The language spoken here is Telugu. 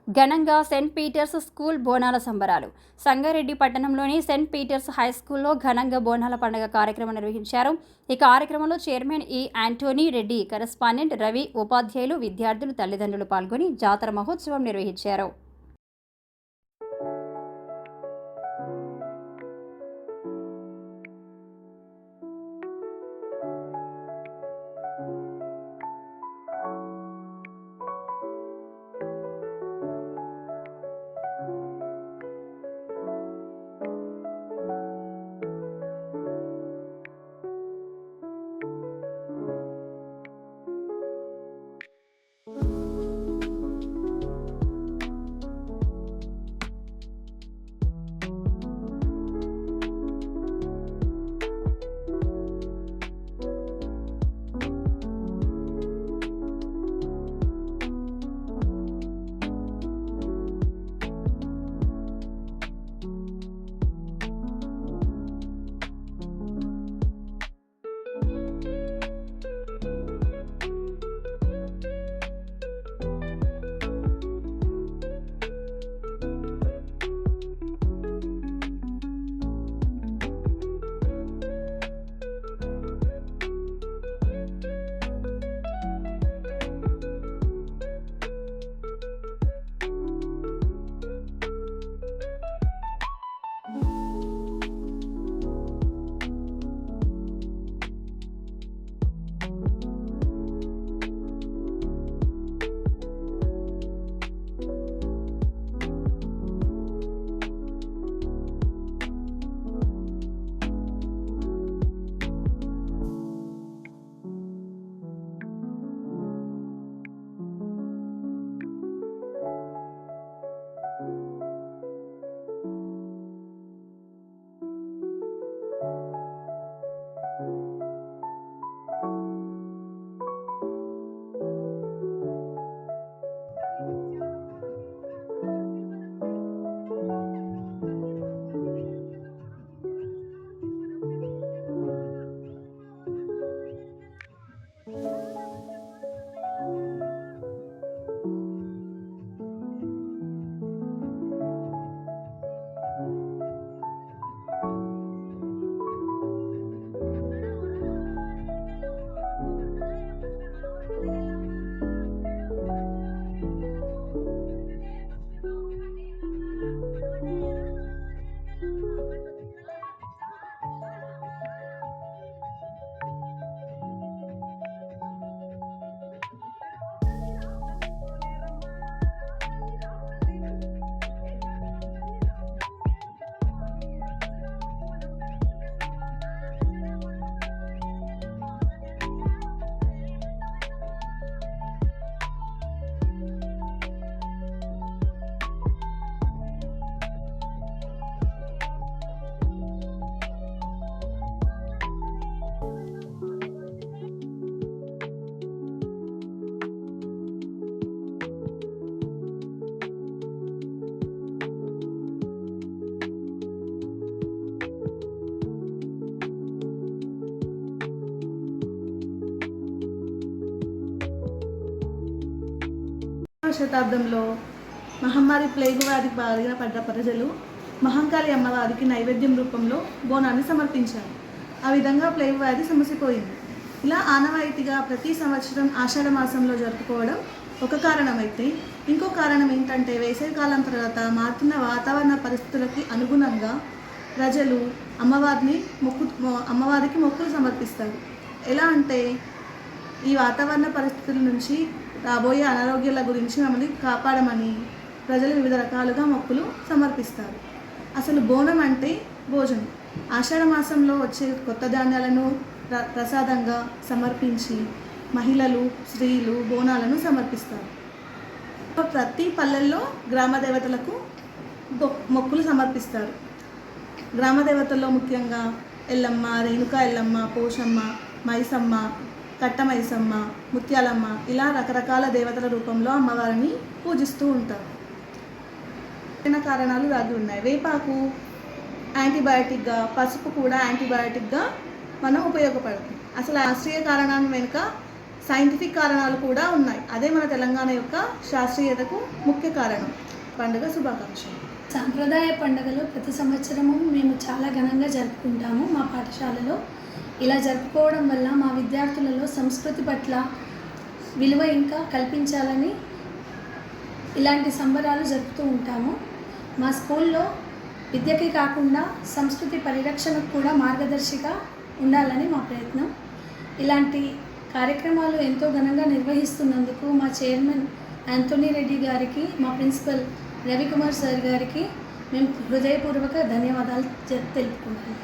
ఘనంగా సెయింట్ పీటర్స్ స్కూల్ బోనాల సంబరాలు. సంగారెడ్డి పట్టణంలోని సెయింట్ పీటర్స్ హై స్కూల్లో ఘనంగా బోనాల పండుగ కార్యక్రమం నిర్వహించారు. ఈ కార్యక్రమంలో చైర్మన్ ఈ యాంటోనీ రెడ్డి, కరెస్పాండెంట్ రవి, ఉపాధ్యాయులు, విద్యార్థులు, తల్లిదండ్రులు పాల్గొని జాతర మహోత్సవం నిర్వహించారు. శతాబ్దంలో మహమ్మారి ప్లేగు వ్యాధికి బారిన పడ్డ ప్రజలు మహంకాళి అమ్మవారికి నైవేద్యం రూపంలో బోనాన్ని సమర్పించారు. ఆ విధంగా ప్లేగు వ్యాధి సమసిపోయింది. ఇలా ఆనవాయితీగా ప్రతి సంవత్సరం ఆషాఢ మాసంలో జరుపుకోవడం ఒక కారణమైతే, ఇంకో కారణం ఏంటంటే వేసవికాలం తర్వాత మారుతున్న వాతావరణ పరిస్థితులకి అనుగుణంగా ప్రజలు అమ్మవారికి మొక్కులు సమర్పిస్తారు. ఎలా అంటే ఈ వాతావరణ పరిస్థితుల నుంచి రాబోయే అనారోగ్యాల గురించి మమ్మల్ని కాపాడమని ప్రజలు వివిధ రకాలుగా మొక్కులు సమర్పిస్తారు. అసలు బోనం అంటే భోజనం. ఆషాఢ మాసంలో వచ్చే కొత్త ధాన్యాలను ప్రసాదంగా సమర్పించి మహిళలు, స్త్రీలు బోనాలను సమర్పిస్తారు. ప్రతి పల్లెల్లో గ్రామ దేవతలకు మొక్కులు సమర్పిస్తారు. గ్రామ దేవతల్లో ముఖ్యంగా ఎల్లమ్మ, రేణుకా ఎల్లమ్మ, పోషమ్మ, మైసమ్మ, కట్టమైసమ్మ, ముత్యాలమ్మ ఇలా రకరకాల దేవతల రూపంలో అమ్మవారిని పూజిస్తూ ఉంటారు. కారణాలు దాగి ఉన్నాయి. వేపాకు యాంటీబయాటిక్గా, పసుపు కూడా యాంటీబయాటిక్గా మనం ఉపయోగపడుతుంది. అసలు శాస్త్రీయ కారణాల వెనుక సైంటిఫిక్ కారణాలు కూడా ఉన్నాయి. అదే మన తెలంగాణ యొక్క శాస్త్రీయతకు ముఖ్య కారణం. పండుగ శుభాకాంక్షలు. సాంప్రదాయ పండుగలు ప్రతి సంవత్సరము మేము చాలా ఘనంగా జరుపుకుంటాము మా పాఠశాలలో. ఇలా జరుపుకోవడం వల్ల మా విద్యార్థులలో సంస్కృతి పట్ల విలువ ఇంకా కల్పించాలని ఇలాంటి సంబరాలు జరుపుతూ ఉంటాము. మా స్కూల్లో విద్యకి కాకుండా సంస్కృతి పరిరక్షణకు కూడా మార్గదర్శిగా ఉండాలని మా ప్రయత్నం. ఇలాంటి కార్యక్రమాలు ఎంతో ఘనంగా నిర్వహిస్తున్నందుకు మా చైర్మన్ యాంటోనీ రెడ్డి గారికి, మా ప్రిన్సిపల్ రవికుమార్ సార్ గారికి మేము హృదయపూర్వక ధన్యవాదాలు తెలుపుకుంటున్నాం.